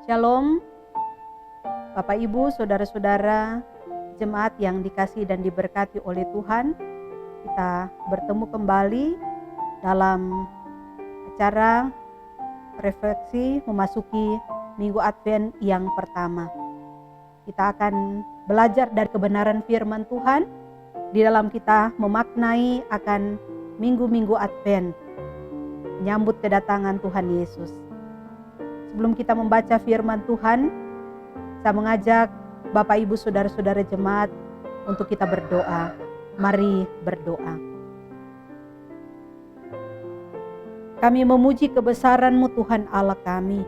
Shalom, Bapak Ibu, Saudara-saudara, jemaat yang dikasihi dan diberkati oleh Tuhan. Kita bertemu kembali dalam acara refleksi memasuki Minggu Advent yang pertama. Kita akan belajar dari kebenaran firman Tuhan di dalam kita memaknai akan minggu-minggu Advent, menyambut kedatangan Tuhan Yesus. Sebelum kita membaca firman Tuhan, saya mengajak Bapak Ibu Saudara-saudara jemaat untuk kita berdoa. Mari berdoa. Kami memuji kebesaran-Mu Tuhan Allah kami,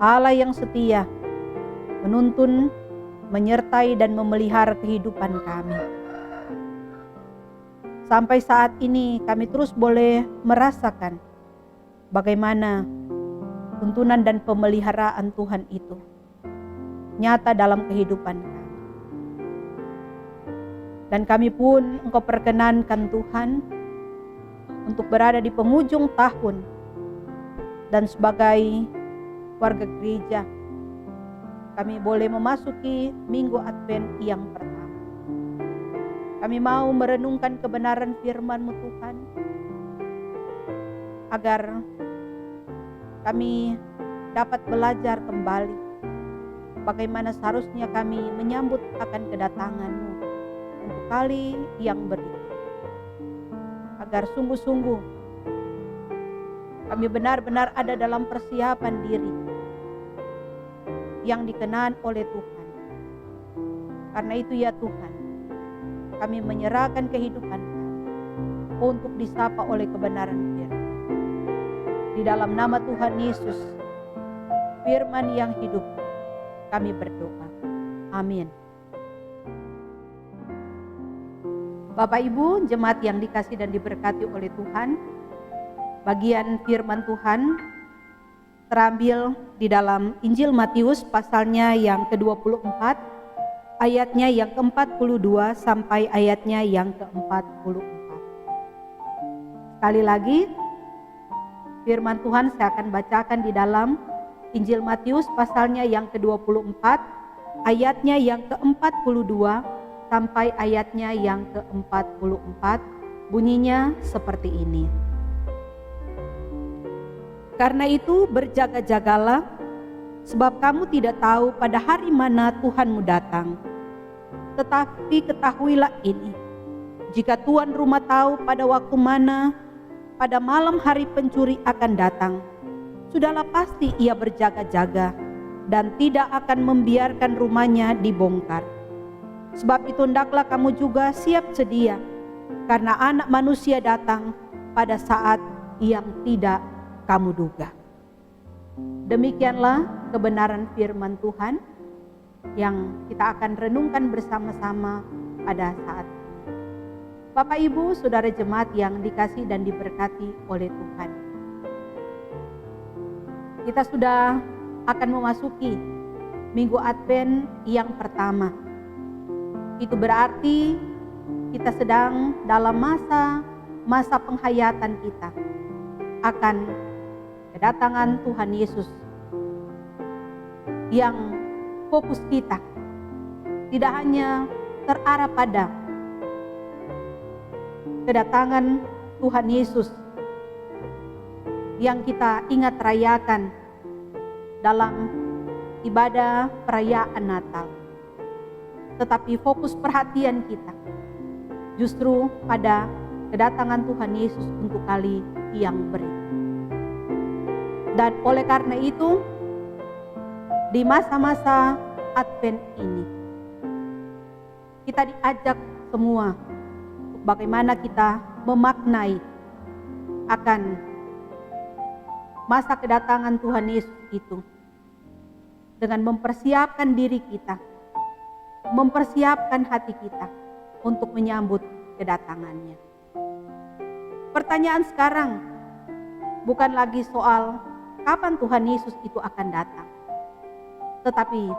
Allah yang setia, menuntun, menyertai dan memelihara kehidupan kami. Sampai saat ini kami terus boleh merasakan bagaimana tuntunan dan pemeliharaan Tuhan itu nyata dalam kehidupan kami. Dan kami pun Engkau perkenankan Tuhan untuk berada di penghujung tahun dan sebagai warga gereja kami boleh memasuki Minggu Advent yang pertama. Kami mau merenungkan kebenaran firman-Mu Tuhan agar kami dapat belajar kembali bagaimana seharusnya kami menyambut akan kedatangan-Mu untuk kali yang berikut. Agar sungguh-sungguh kami benar-benar ada dalam persiapan diri yang dikenan oleh Tuhan. Karena itu ya Tuhan, kami menyerahkan kehidupan kami untuk disapa oleh kebenaran firman. Di dalam nama Tuhan Yesus, firman yang hidup, kami berdoa. Amin. Bapak Ibu, jemaat yang dikasihi dan diberkati oleh Tuhan, bagian firman Tuhan terambil di dalam Injil Matius pasalnya yang ke-24, ayatnya yang ke-42 sampai ayatnya yang ke-44. Sekali lagi, firman Tuhan saya akan bacakan di dalam Injil Matius pasalnya yang ke-24, ayatnya yang ke-42 sampai ayatnya yang ke-44. Bunyinya seperti ini. Karena itu berjaga-jagalah, sebab kamu tidak tahu pada hari mana Tuhanmu datang. Tetapi ketahuilah ini, jika tuan rumah tahu pada waktu mana pada malam hari pencuri akan datang, sudahlah pasti ia berjaga-jaga dan tidak akan membiarkan rumahnya dibongkar. Sebab itu hendaklah kamu juga siap sedia, karena Anak Manusia datang pada saat yang tidak kamu duga. Demikianlah kebenaran firman Tuhan yang kita akan renungkan bersama-sama pada saat ini. Bapak Ibu, Saudara jemaat yang dikasihi dan diberkati oleh Tuhan. Kita sudah akan memasuki Minggu Advent yang pertama. Itu berarti kita sedang dalam masa penghayatan kita akan kedatangan Tuhan Yesus, yang fokus kita tidak hanya terarah pada kedatangan Tuhan Yesus yang kita ingat rayakan dalam ibadah perayaan Natal, tetapi fokus perhatian kita justru pada kedatangan Tuhan Yesus untuk kali yang berikut. Dan oleh karena itu, di masa-masa Advent ini kita diajak semua bagaimana kita memaknai akan masa kedatangan Tuhan Yesus itu dengan mempersiapkan diri kita, mempersiapkan hati kita untuk menyambut kedatangannya. Pertanyaan sekarang bukan lagi soal kapan Tuhan Yesus itu akan datang, tetapi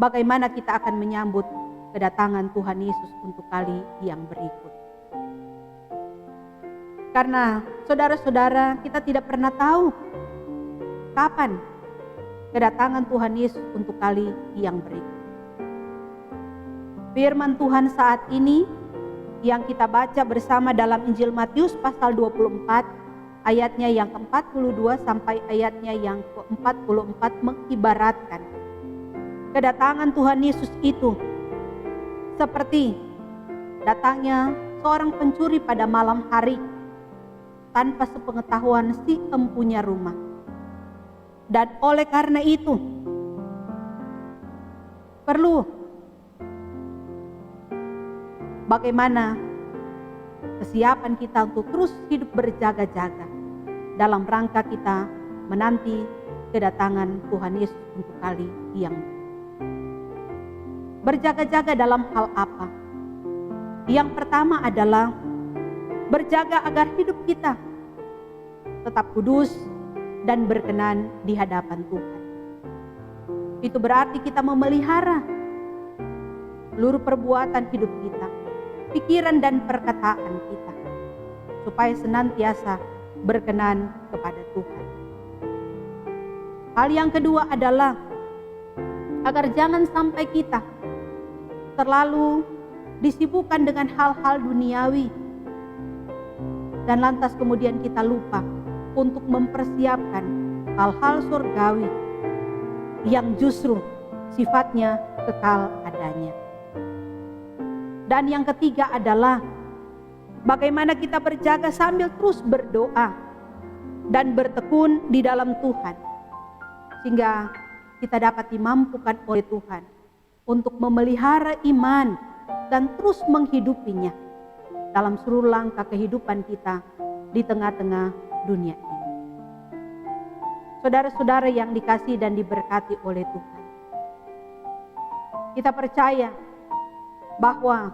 bagaimana kita akan menyambut kedatangan Tuhan Yesus untuk kali yang berikut. Karena saudara-saudara, kita tidak pernah tahu kapan kedatangan Tuhan Yesus untuk kali yang berikut. Firman Tuhan saat ini yang kita baca bersama dalam Injil Matius pasal 24 ayatnya yang ke-42 sampai ayatnya yang ke-44 mengibaratkan kedatangan Tuhan Yesus itu seperti datangnya seorang pencuri pada malam hari tanpa sepengetahuan si empunya rumah. Dan oleh karena itu perlu bagaimana kesiapan kita untuk terus hidup berjaga-jaga dalam rangka kita menanti kedatangan Tuhan Yesus untuk kali yang berjaga-jaga dalam hal apa? Yang pertama adalah berjaga agar hidup kita tetap kudus dan berkenan di hadapan Tuhan. Itu berarti kita memelihara seluruh perbuatan hidup kita, pikiran dan perkataan kita, supaya senantiasa berkenan kepada Tuhan. Hal yang kedua adalah agar jangan sampai kita terlalu disibukkan dengan hal-hal duniawi dan lantas kemudian kita lupa untuk mempersiapkan hal-hal surgawi yang justru sifatnya kekal adanya. Dan yang ketiga adalah bagaimana kita berjaga sambil terus berdoa dan bertekun di dalam Tuhan, sehingga kita dapat dimampukan oleh Tuhan untuk memelihara iman dan terus menghidupinya dalam seluruh langkah kehidupan kita di tengah-tengah dunia ini. Saudara-saudara yang dikasihi dan diberkati oleh Tuhan, kita percaya bahwa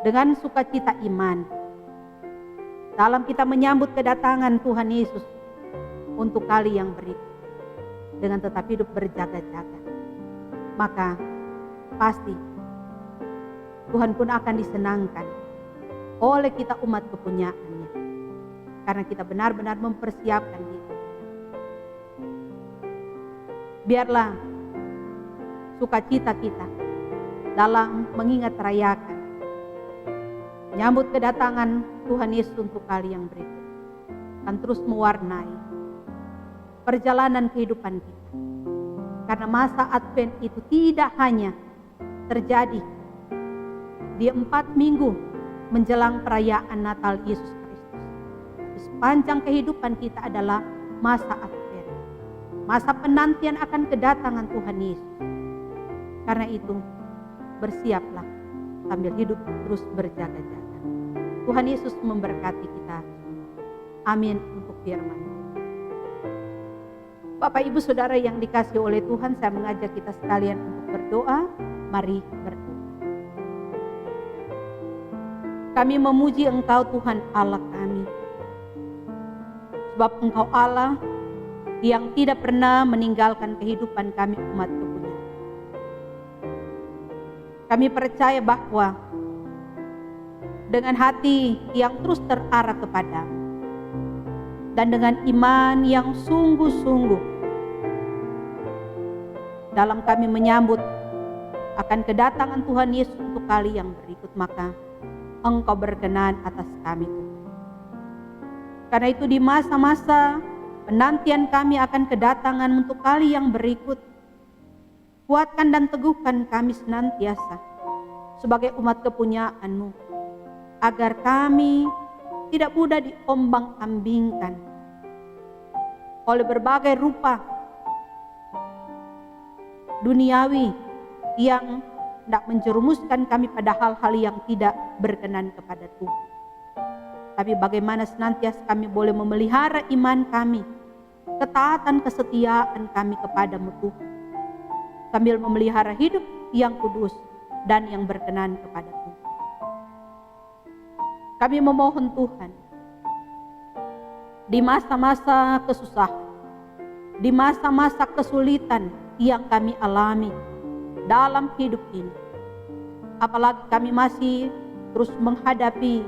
dengan sukacita iman dalam kita menyambut kedatangan Tuhan Yesus untuk kali yang berikut, dengan tetap hidup berjaga-jaga, maka pasti Tuhan pun akan disenangkan oleh kita umat kepunyaannya, karena kita benar-benar mempersiapkan diri. Biarlah sukacita kita dalam mengingat rayakan menyambut kedatangan Tuhan Yesus untuk kali yang berikut akan terus mewarnai perjalanan kehidupan kita. Karena masa Advent itu tidak hanya terjadi di 4 minggu menjelang perayaan Natal Yesus Kristus. Sepanjang kehidupan kita adalah masa Advent, masa penantian akan kedatangan Tuhan Yesus. Karena itu bersiaplah sambil hidup terus berjaga-jaga. Tuhan Yesus memberkati kita. Amin untuk firman. Bapak Ibu Saudara yang dikasihi oleh Tuhan, saya mengajak kita sekalian untuk berdoa. Mari berdoa. Kami memuji Engkau Tuhan Allah kami, sebab Engkau Allah yang tidak pernah meninggalkan kehidupan kami umat kepunyaan. Kami percaya bahwa dengan hati yang terus terarah kepadamu dan dengan iman yang sungguh-sungguh dalam kami menyambut akan kedatangan Tuhan Yesus untuk kali yang berikut, maka Engkau berkenan atas kami. Karena itu di masa-masa penantian kami akan kedatangan untuk kali yang berikut, kuatkan dan teguhkan kami senantiasa sebagai umat kepunyaan-Mu, agar kami tidak mudah diombang-ambingkan oleh berbagai rupa duniawi yang tidak menjerumuskan kami pada hal-hal yang tidak berkenan kepada Tuhan. Tapi bagaimana senantiasa kami boleh memelihara iman kami, ketaatan kesetiaan kami kepadamu Tuhan, sambil memelihara hidup yang kudus dan yang berkenan kepada Tuhan. Kami memohon Tuhan, di masa-masa kesusahan, di masa-masa kesulitan yang kami alami dalam hidup ini, apalagi kami masih terus menghadapi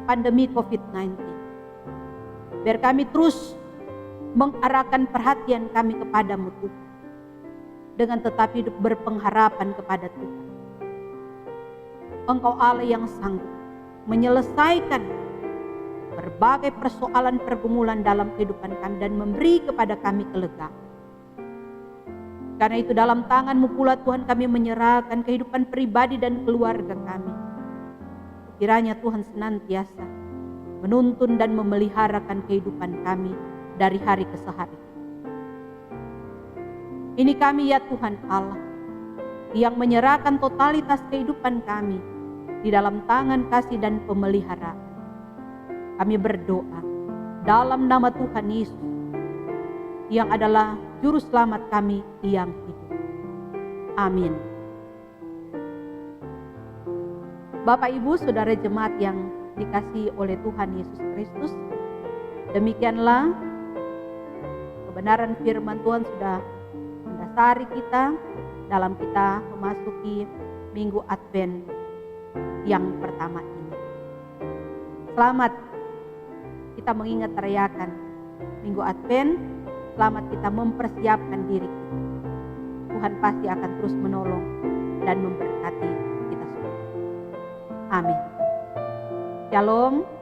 pandemi COVID-19, biar kami terus mengarahkan perhatian kami kepadamu Tuhan, dengan tetap hidup berpengharapan kepada Tuhan. Engkau Allah yang sanggup menyelesaikan berbagai persoalan pergumulan dalam kehidupan kami dan memberi kepada kami kelegaan. Karena itu dalam tangan-Mu pula Tuhan kami menyerahkan kehidupan pribadi dan keluarga kami. Kiranya Tuhan senantiasa menuntun dan memeliharakan kehidupan kami dari hari ke hari. Ini kami ya Tuhan Allah, yang menyerahkan totalitas kehidupan kami di dalam tangan kasih dan pemeliharaan. Kami berdoa dalam nama Tuhan Yesus, yang adalah Juru Selamat kami yang hidup. Amin. Bapak Ibu Saudara jemaat yang dikasihi oleh Tuhan Yesus Kristus, demikianlah kebenaran firman Tuhan sudah mendasari kita dalam kita memasuki Minggu Advent yang pertama ini. Selamat kita mengingat rayakan Minggu Advent, selamat kita mempersiapkan diri kita. Tuhan pasti akan terus menolong dan memberkati kita semua. Amin. Shalom.